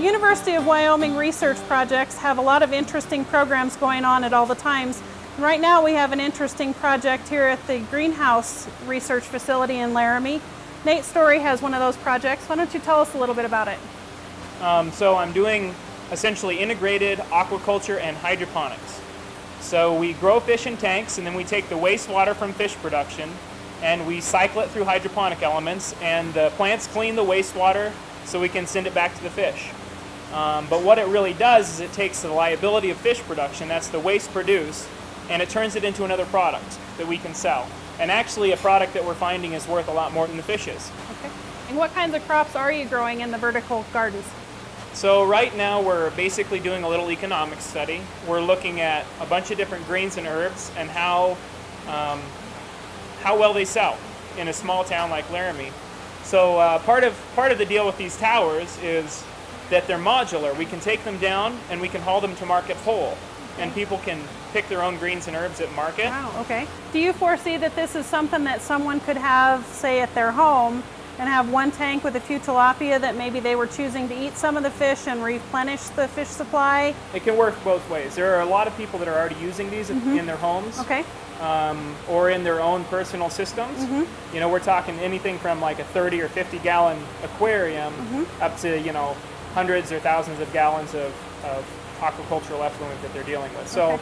The University of Wyoming research projects have a lot of interesting programs going on at all the times. Right now we have an interesting project here at the Greenhouse Research Facility in Laramie. Nate Story has one of those projects. Why don't you tell us a little bit about it? So I'm doing essentially integrated aquaculture and hydroponics. So we grow fish in tanks, and then we take the wastewater from fish production and we cycle it through hydroponic elements, and the plants clean the wastewater so we can send it back to the fish. But what it really does is it takes the liability of fish production, that's the waste produced, and it turns it into another product that we can sell. And actually a product that we're finding is worth a lot more than the fish is. Okay. And what kinds of crops are you growing in the vertical gardens? So right now we're basically doing a little economics study. We're looking at a bunch of different greens and herbs and how well they sell in a small town like Laramie. So part of the deal with these towers is that they're modular. We can take them down and we can haul them to market whole, and people can pick their own greens and herbs at market. Wow, okay. Do you foresee that this is something that someone could have, say, at their home and have one tank with a few tilapia that maybe they were choosing to eat some of the fish and replenish the fish supply? It can work both ways. There are a lot of people that are already using these in their homes. Okay. Or in their own personal systems. You know, we're talking anything from like a 30 or 50 gallon aquarium up to, you know, hundreds or thousands of gallons of aquacultural effluent that they're dealing with. So,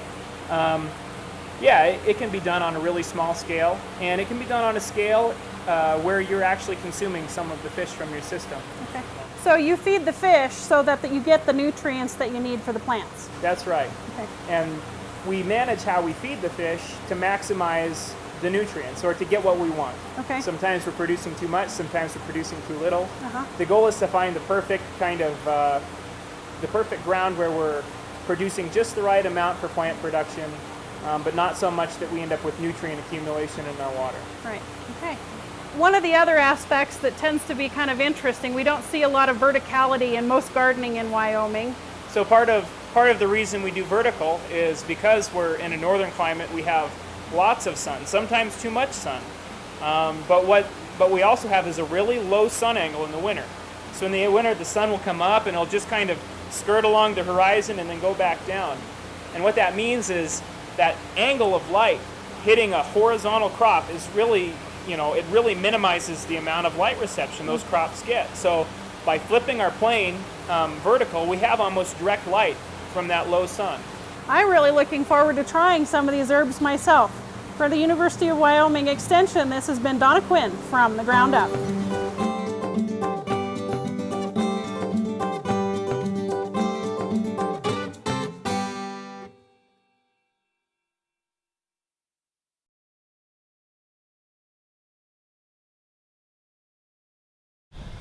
yeah, it can be done on a really small scale, and it can be done on a scale where you're actually consuming some of the fish from your system. Okay. So you feed the fish so that you get the nutrients that you need for the plants. That's right. Okay. And we manage how we feed the fish to maximize the nutrients, or to get what we want. Okay. Sometimes we're producing too much, sometimes we're producing too little. Uh-huh. The goal is to find the perfect kind of, the perfect ground where we're producing just the right amount for plant production, but not so much that we end up with nutrient accumulation in our water. Right, okay. One of the other aspects that tends to be kind of interesting, we don't see a lot of verticality in most gardening in Wyoming. So part of the reason we do vertical is because we're in a northern climate, we have lots of sun, sometimes too much sun. But what we also have is a really low sun angle in the winter. So in the winter, the sun will come up and it'll just kind of skirt along the horizon and then go back down. And what that means is that angle of light hitting a horizontal crop is really, you know, it really minimizes the amount of light reception those crops get. So by flipping our plane vertical, we have almost direct light from that low sun. I'm really looking forward to trying some of these herbs myself. For the University of Wyoming Extension, this has been Donna Quinn from The Ground Up.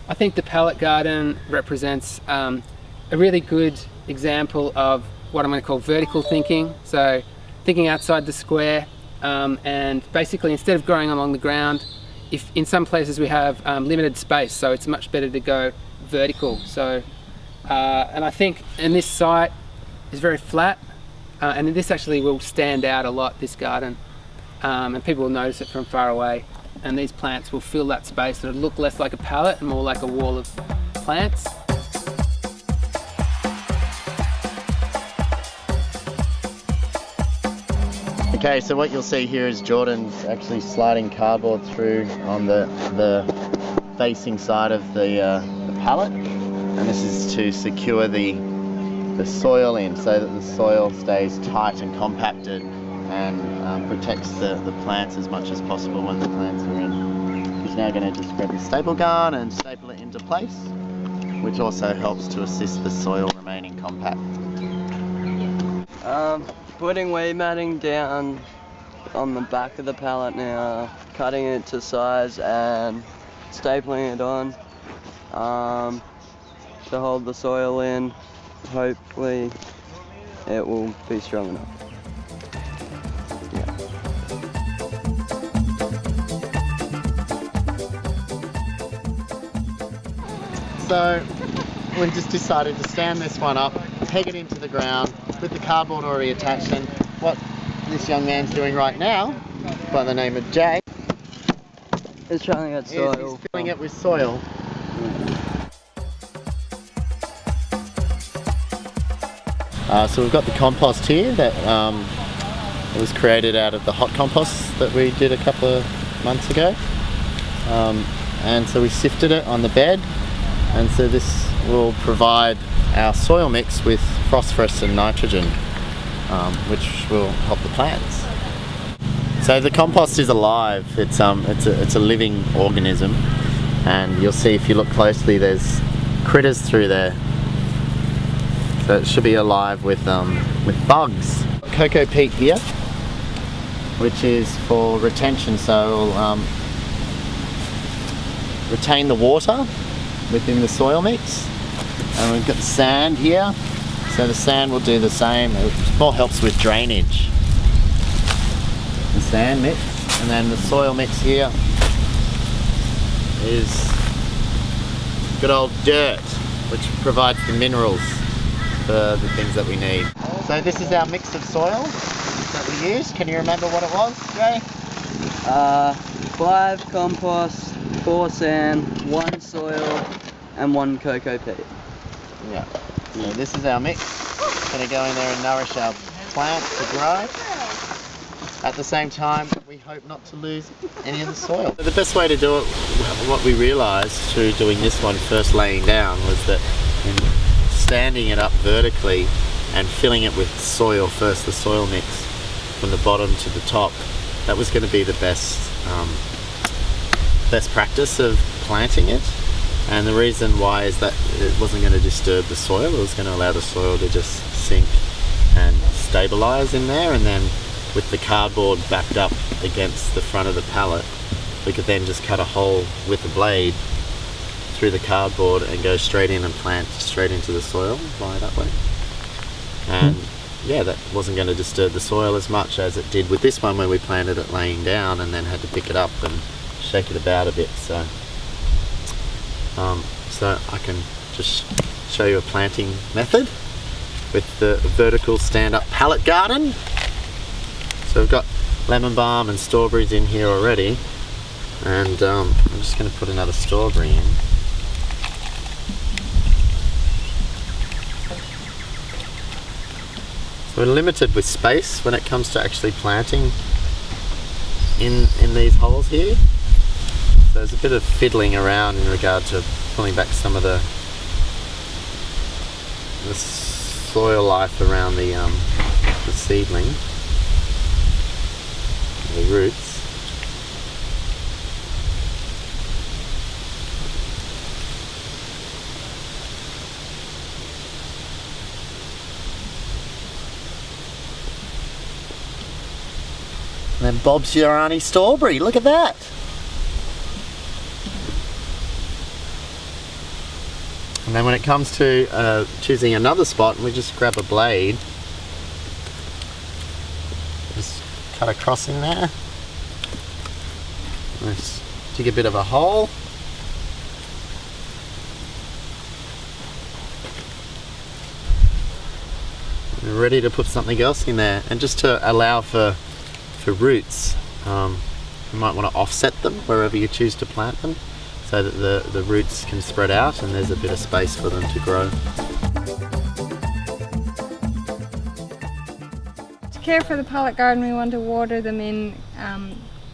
I think the pallet garden represents a really good example of what I'm going to call vertical thinking. So thinking outside the square, and basically instead of growing along the ground, if in some places we have limited space, so it's much better to go vertical. So and I think in this site is very flat, and this actually will stand out a lot, this garden, and people will notice it from far away. And these plants will fill that space. It'll look less like a pallet and more like a wall of plants. Okay, so what you'll see here is Jordan's actually sliding cardboard through on the facing side of the pallet, and this is to secure the soil in so that the soil stays tight and compacted and protects the plants as much as possible when the plants are in. He's now going to just grab his staple gun and staple it into place, which also helps to assist the soil remaining compact. Putting weed matting down on the back of the pallet now, cutting it to size and stapling it on to hold the soil in. Hopefully it will be strong enough. So we just decided to stand this one up, peg it into the ground with the cardboard already attached, and what this young man's doing right now, by the name of Jay, is trying to get soil. He's filling it with soil. So we've got the compost here that was created out of the hot compost that we did a couple of months ago. And so we sifted it on the bed, and so this will provide our soil mix with phosphorus and nitrogen, which will help the plants. So the compost is alive. It's a living organism, and you'll see if you look closely there's critters through there. So it should be alive with bugs. Cocoa peat here, which is for retention, so it'll retain the water within the soil mix. And we've got the sand here, so the sand will do the same. It more helps with drainage. The sand mix, and then the soil mix here is good old dirt, which provides the minerals for the things that we need. So this is our mix of soil that we used. Can you remember what it was, Jay? 5 compost, 4 sand, 1 soil, and 1 cocoa peat. Yeah. So this is our mix. It's going to go in there and nourish our plants to grow. At the same time, we hope not to lose any of the soil. The best way to do it, what we realised through doing this one first laying down, was that in standing it up vertically and filling it with soil first, the soil mix from the bottom to the top, that was going to be the best practice of planting it. And the reason why is that it wasn't going to disturb the soil. It was going to allow the soil to just sink and stabilise in there, and then with the cardboard backed up against the front of the pallet, we could then just cut a hole with the blade through the cardboard and go straight in and plant straight into the soil via that way. And yeah, that wasn't going to disturb the soil as much as it did with this one when we planted it laying down and then had to pick it up and shake it about a bit. So I can just show you a planting method with the vertical stand-up pallet garden. So we've got lemon balm and strawberries in here already, and I'm just going to put another strawberry in. So we're limited with space when it comes to actually planting in these holes here. So there's a bit of fiddling around in regard to pulling back some of the soil life around the seedling, the roots. And then Bob's your Auntie Strawberry, look at that! And then when it comes to choosing another spot, we just grab a blade, just cut across in there, let's dig a bit of a hole. We're ready to put something else in there, and just to allow for roots, you might want to offset them wherever you choose to plant them, so that the roots can spread out and there's a bit of space for them to grow. To care for the pallet garden, we want to water them in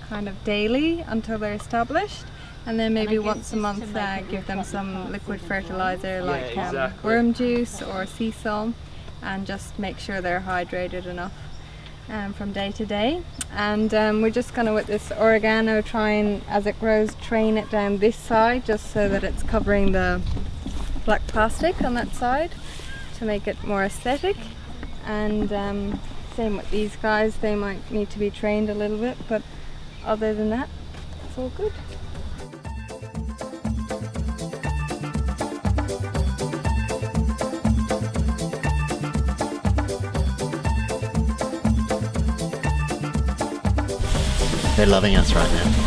kind of daily until they're established, and then maybe once a month give them some liquid fertilizer like worm juice or sea salt, and just make sure they're hydrated enough from day to day. And we're just going to, with this oregano, try and, as it grows, train it down this side just so that it's covering the black plastic on that side to make it more aesthetic. And same with these guys, they might need to be trained a little bit, but other than that, it's all good. They're loving us right now.